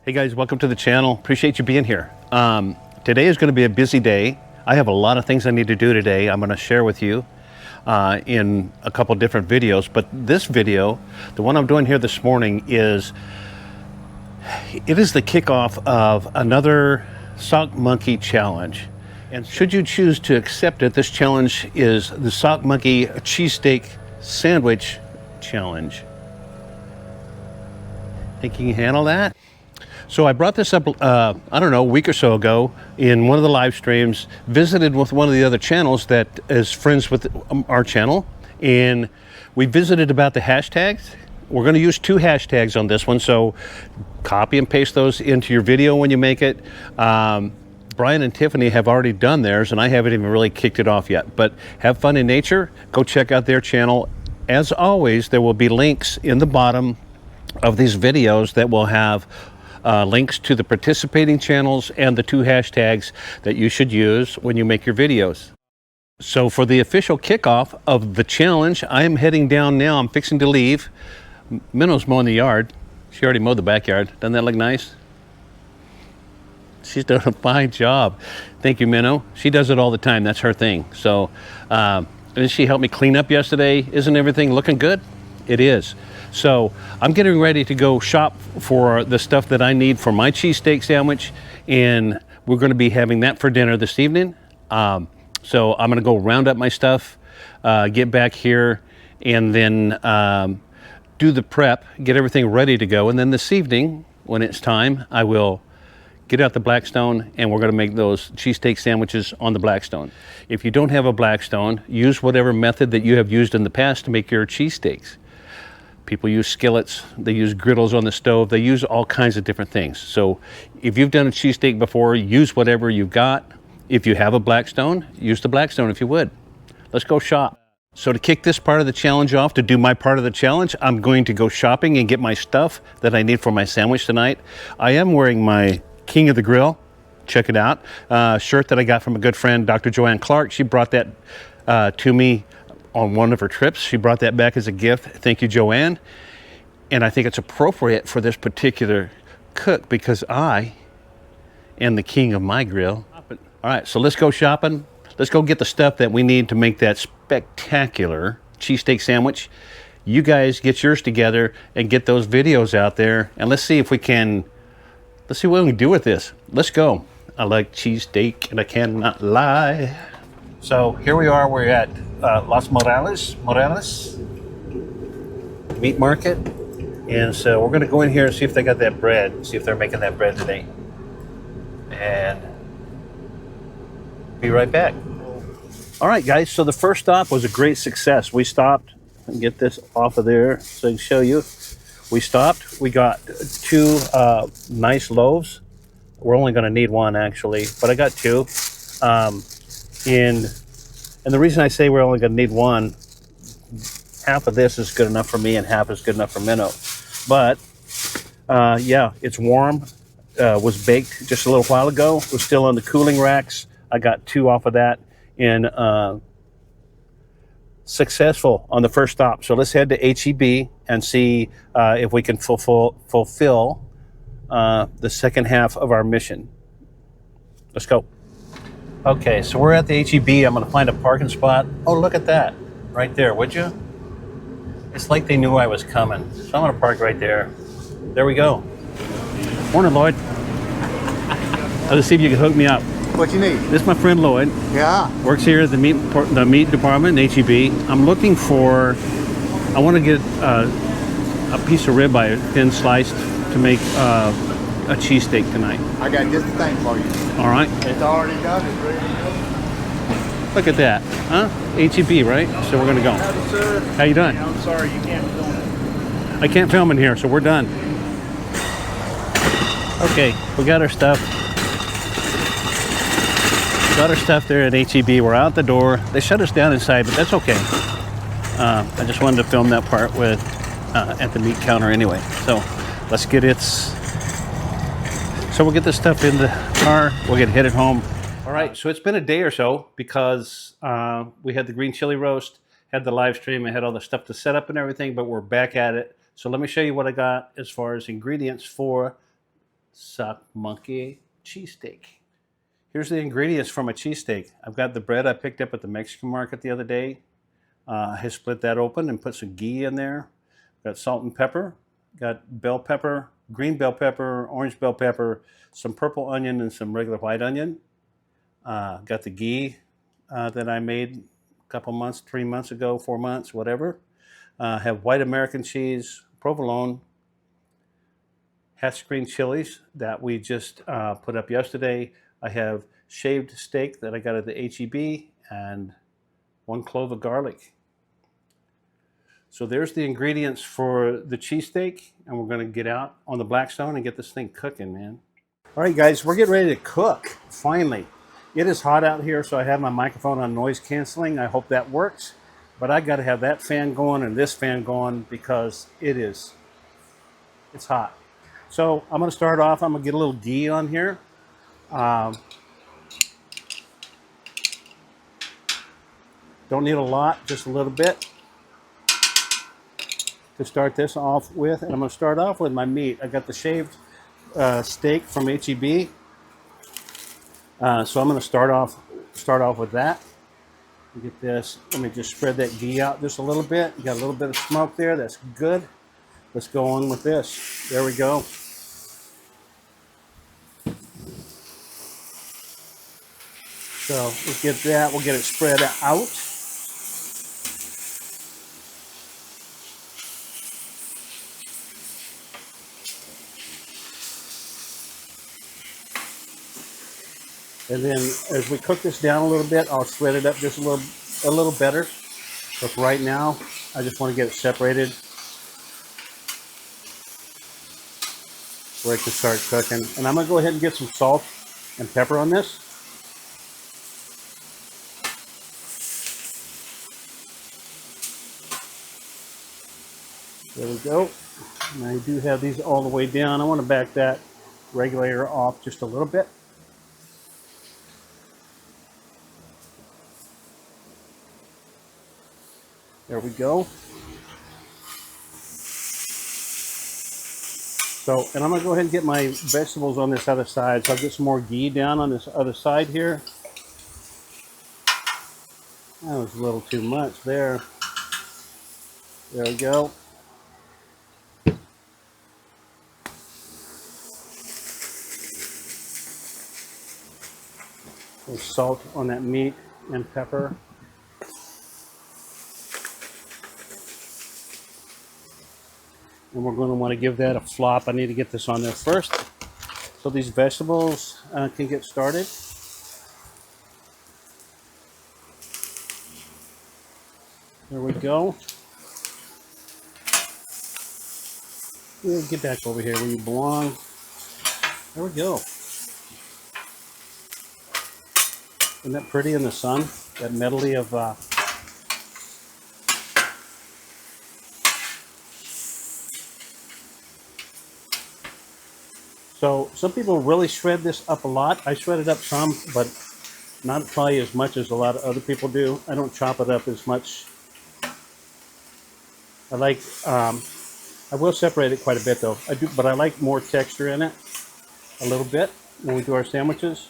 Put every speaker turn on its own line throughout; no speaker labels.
Hey guys, welcome to the channel. Appreciate you being here. Today is going to be a busy day. I have a lot of things I need to do today. I'm going to share with you in a couple different videos, but this video, the one I'm doing here this morning, is the kickoff of another Sock Monkey challenge. And should you choose to accept it, this challenge is the Sock Monkey cheesesteak sandwich challenge. Think you can handle that? So I brought this up, I don't know, a week or so ago in one of the live streams, visited with one of the other channels that is friends with our channel, and we visited about the hashtags. We're going to use 2 hashtags on this one, so copy and paste those into your video when you make it. Brian and Tiffany have already done theirs, and I haven't even really kicked it off yet. But have fun in nature. Go check out their channel. As always, there will be links in the bottom of these videos that will have links to the participating channels and the 2 hashtags that you should use when you make your videos. So for the official kickoff of the challenge, I am heading down now. I'm fixing to leave. Minnow's mowing the yard. She already mowed the backyard. Doesn't that look nice? She's done a fine job. Thank you, Minnow. She does it all the time. That's her thing. So, and she helped me clean up yesterday. Isn't everything looking good? It is. So I'm getting ready to go shop for the stuff that I need for my cheesesteak sandwich, and we're going to be having that for dinner this evening. So I'm going to go round up my stuff, get back here, and then do the prep, get everything ready to go. And then this evening, when it's time, I will get out the Blackstone, and we're going to make those cheesesteak sandwiches on the Blackstone. If you don't have a Blackstone, use whatever method that you have used in the past to make your cheesesteaks. People use skillets, they use griddles on the stove, they use all kinds of different things. So if you've done a cheesesteak before, use whatever you've got. If you have a Blackstone, use the Blackstone if you would. Let's go shop. So to kick this part of the challenge off, to do my part of the challenge, I'm going to go shopping and get my stuff that I need for my sandwich tonight. I am wearing my King of the Grill, check it out, shirt that I got from a good friend, Dr. Joanne Clark. She brought that to me on one of her trips. She brought that back as a gift. Thank you, Joanne. And I think it's appropriate for this particular cook because I am the king of my grill. All right, so let's go shopping. Let's go get the stuff that we need to make that spectacular cheesesteak sandwich. You guys get yours together and get those videos out there, and let's see if we can, let's see what we can do with this. Let's go. I like cheesesteak and I cannot lie. So here we are, we're at Los Morales Meat Market. And so we're gonna go in here and see if they got that bread, see if they're making that bread today. And be right back. All right, guys, so the first stop was a great success. We stopped, and get this off of there so I can show you. We stopped, we got 2 nice loaves. We're only gonna need 1 actually, but I got 2. And the reason I say we're only gonna need 1, half of this is good enough for me and half is good enough for Minnow. But yeah, it's warm, was baked just a little while ago. We're still on the cooling racks. I got 2 off of that and successful on the first stop. So let's head to HEB and see if we can fulfill the second half of our mission. Let's go. Okay, so we're at the HEB. I'm gonna find a parking spot. Oh, look at that, right there, would you? It's like they knew I was coming. So I'm gonna park right there. There we go. Morning, Lloyd. I'll just see if you can hook me up.
What you need?
This is my friend Lloyd.
Yeah.
Works here at the meat department in HEB. I'm looking for, I want to get a piece of ribeye, thin sliced, to make a cheesesteak tonight.
I got just the thing for you.
All right.
It's already done. It's ready to go.
Look at that, huh? HEB, right? So we're gonna go.
Hello, sir.
How you doing?
I'm sorry, you can't film it.
I can't film in here, so we're done. Okay, we got our stuff. Got our stuff there at HEB. We're out the door. They shut us down inside, but that's okay. I just wanted to film that part with at the meat counter anyway. So let's get it. So we'll get this stuff in the car. We'll get headed home. All right, so it's been a day or so because we had the green chili roast, had the live stream, and had all the stuff to set up and everything, but we're back at it. So let me show you what I got as far as ingredients for Sock monkey cheesesteak. Here's the ingredients for my cheesesteak. I've got the bread I picked up at the Mexican market the other day. I split that open and put some ghee in there. Got salt and pepper. Got bell pepper, green bell pepper, orange bell pepper, some purple onion, and some regular white onion. Got the ghee that I made a couple months, 3 months ago, 4 months, whatever. Have white American cheese, provolone, hatch green chilies that we just put up yesterday. I have shaved steak that I got at the H-E-B and 1 clove of garlic. So there's the ingredients for the cheesesteak, and we're going to get out on the Blackstone and get this thing cooking, man. All right, guys, we're getting ready to cook, finally. It is hot out here, so I have my microphone on noise canceling. I hope that works. But I got to have that fan going and this fan going because it's hot. So I'm going to start off. I'm going to get a little ghee on here. Don't need a lot, just a little bit to start this off with. And I'm going to start off with my meat. I got the shaved steak from H-E-B. So I'm going to start off with that. Get this. Let me just spread that ghee out just a little bit. You got a little bit of smoke there. That's good. Let's go on with this. There we go. So we'll get that. We'll get it spread out. And then as we cook this down a little bit, I'll shred it up just a little better. But right now, I just want to get it separated where it can start cooking. And I'm going to go ahead and get some salt and pepper on this. There we go. And I do have these all the way down. I want to back that regulator off just a little bit. There we go. So, and I'm going to go ahead and get my vegetables on this other side. So I'll get some more ghee down on this other side here. That was a little too much there. There we go. A little salt on that meat and pepper. And we're going to want to give that a flop. I need to get this on there first so these vegetables can get started. There we go. We'll get back over here where you belong. There we go. Isn't that pretty in the sun? That medley of So some people really shred this up a lot. I shred it up some, but not probably as much as a lot of other people do. I don't chop it up as much. I like, I will separate it quite a bit though. I do, but I like more texture in it a little bit when we do our sandwiches.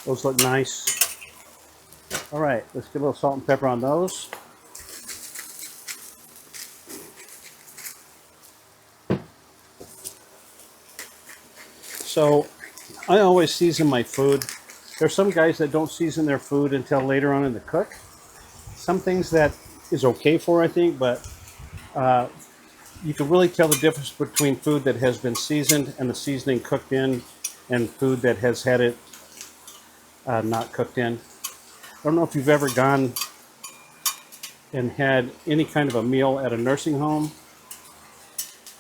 Those look nice. All right, let's get a little salt and pepper on those. So I always season my food. There's some guys that don't season their food until later on in the cook. Some things that is okay for, I think, but you can really tell the difference between food that has been seasoned and the seasoning cooked in and food that has had it not cooked in. I don't know if you've ever gone and had any kind of a meal at a nursing home,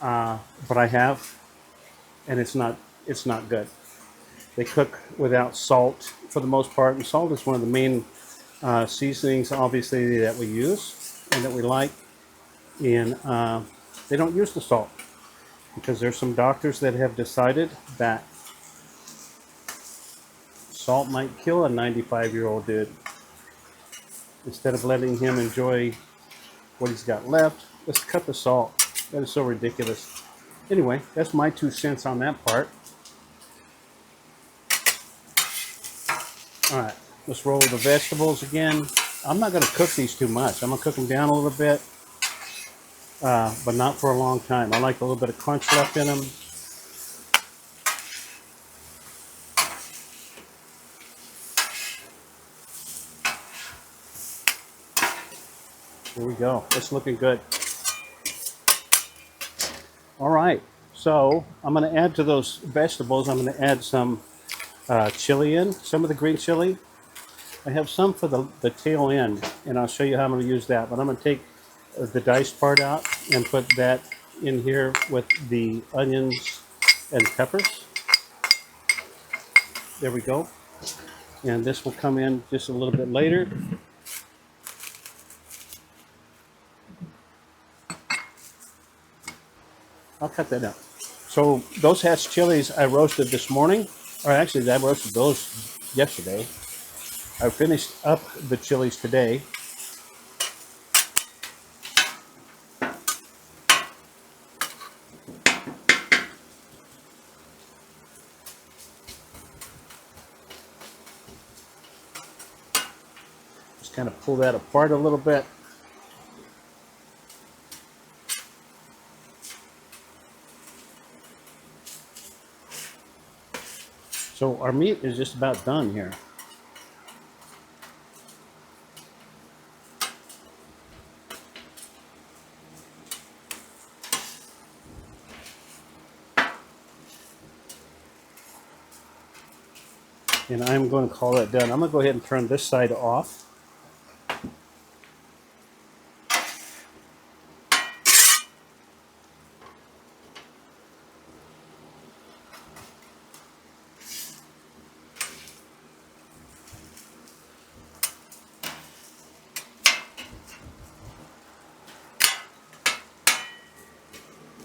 but I have, and it's not good. They cook without salt for the most part, and salt is one of the main seasonings, obviously, that we use and that we like. And they don't use the salt because there's some doctors that have decided that Salt might kill a 95-year-old dude. Instead of letting him enjoy what he's got left, let's cut the salt. That is so ridiculous. Anyway, that's my 2 cents on that part. All right, let's roll the vegetables again. I'm not going to cook these too much. I'm going to cook them down a little bit, but not for a long time. I like a little bit of crunch left in them. Here we go. It's looking good. All right, so I'm going to add to those vegetables, I'm going to add some chili in, some of the green chili. I have some for the tail end, and I'll show you how I'm going to use that. But I'm going to take the diced part out and put that in here with the onions and peppers. There we go. And this will come in just a little bit later. I'll cut that out. So those hatch chilies I roasted this morning, or actually I roasted those yesterday. I finished up the chilies today. Just kind of pull that apart a little bit. So our meat is just about done here. And I'm going to call that done. I'm going to go ahead and turn this side off.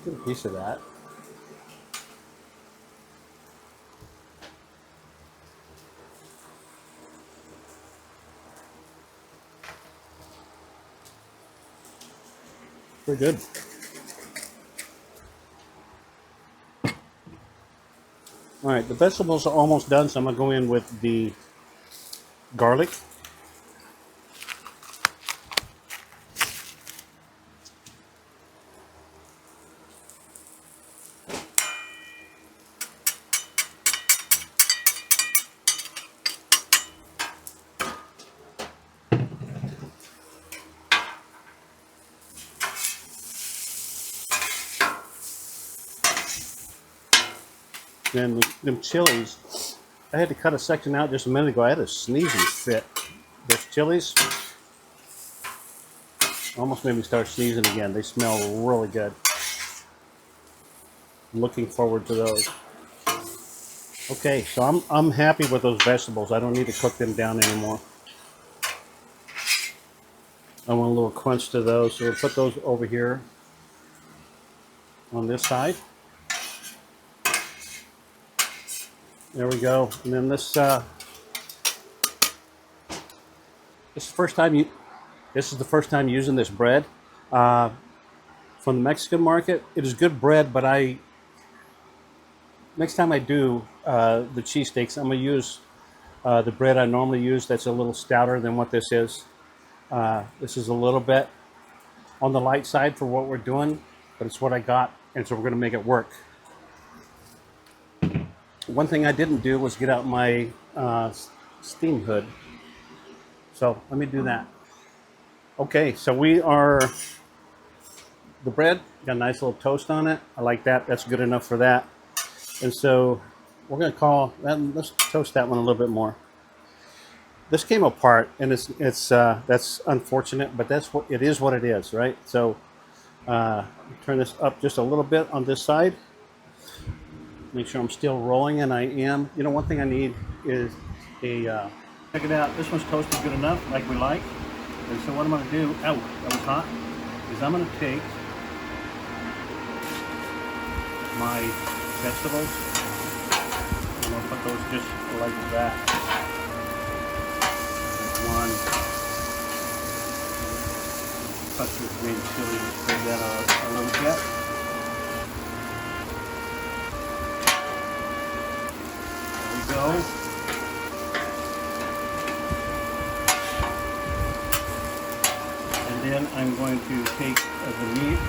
Get a piece of that. Very good. All right, the vegetables are almost done, so I'm going to go in with the garlic. Then them chilies, I had to cut a section out just a minute ago. I had a sneezing fit. Those chilies almost made me start sneezing again. They smell really good. I'm looking forward to those. Okay, so I'm happy with those vegetables. I don't need to cook them down anymore. I want a little crunch to those, so we'll put those over here on this side. There we go. And then this is the first time using this bread from the Mexican market. It is good bread, but next time I do the cheesesteaks, I'm going to use the bread I normally use. That's a little stouter than what this is. This is a little bit on the light side for what we're doing, but it's what I got, and so we're going to make it work. One thing I didn't do was get out my steam hood. So let me do that. Okay, so the bread got a nice little toast on it. I like that. That's good enough for that. And so we're going to call that, let's toast that one a little bit more. This came apart, and that's unfortunate, but it is what it is, right? So turn this up just a little bit on this side. Make sure I'm still rolling, and I am. You know, one thing I need is check it out. This one's toasted good enough, like we like. And so what I'm going to do, that was hot, is I'm going to take my vegetables, and we'll put those just like that. One. Touch with green chili, spread that out a little bit. There we go. And then I'm going to take the meat.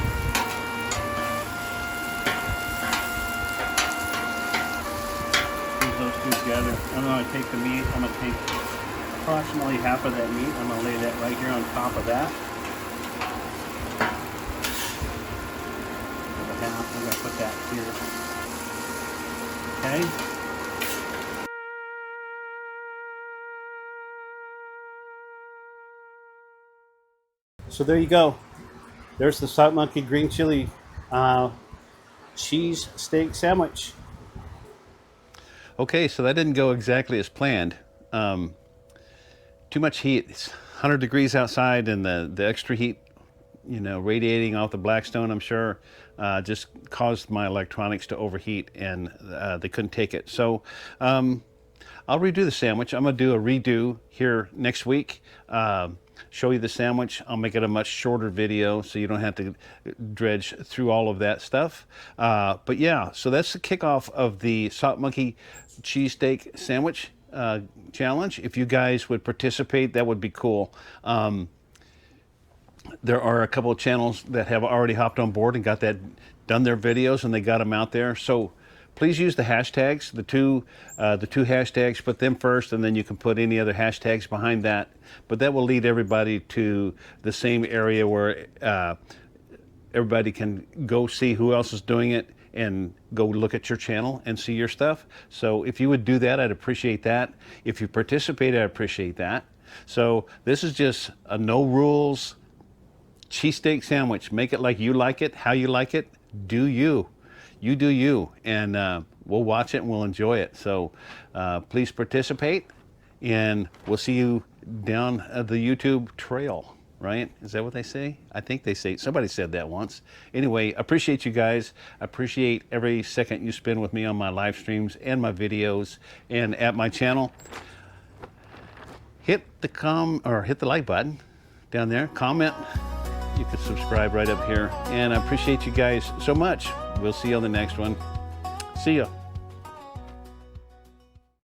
Use those two together. I'm going to take the meat. I'm going to take approximately half of that meat. I'm going to lay that right here on top of that. I'm going to put that here. Okay. So there you go. There's the Salt Monkey green chili cheese steak sandwich. Okay, so that didn't go exactly as planned. Too much heat. It's 100 degrees outside, and the extra heat, you know, radiating off the Blackstone, I'm sure, just caused my electronics to overheat, and they couldn't take it. So I'll redo the sandwich. I'm going to do a redo here next week. Show you the sandwich. I'll make it a much shorter video so you don't have to dredge through all of that stuff. But yeah, so that's the kickoff of the Salt Monkey cheesesteak sandwich challenge. If you guys would participate, that would be cool. There are a couple of channels that have already hopped on board and got that, done their videos, and they got them out there. So please use the hashtags, the two hashtags. Put them first, and then you can put any other hashtags behind that. But that will lead everybody to the same area where everybody can go see who else is doing it and go look at your channel and see your stuff. So if you would do that, I'd appreciate that. If you participate, I'd appreciate that. So this is just a no rules cheesesteak sandwich. Make it like you like it, how you like it. Do you. You do you, and we'll watch it and we'll enjoy it. So please participate, and we'll see you down the YouTube trail, right? Is that what they say? I think they say, somebody said that once. Anyway, appreciate you guys. Appreciate every second you spend with me on my live streams and my videos and at my channel. Hit the like button down there, comment. You can subscribe right up here, and I appreciate you guys so much. We'll see you on the next one. See ya.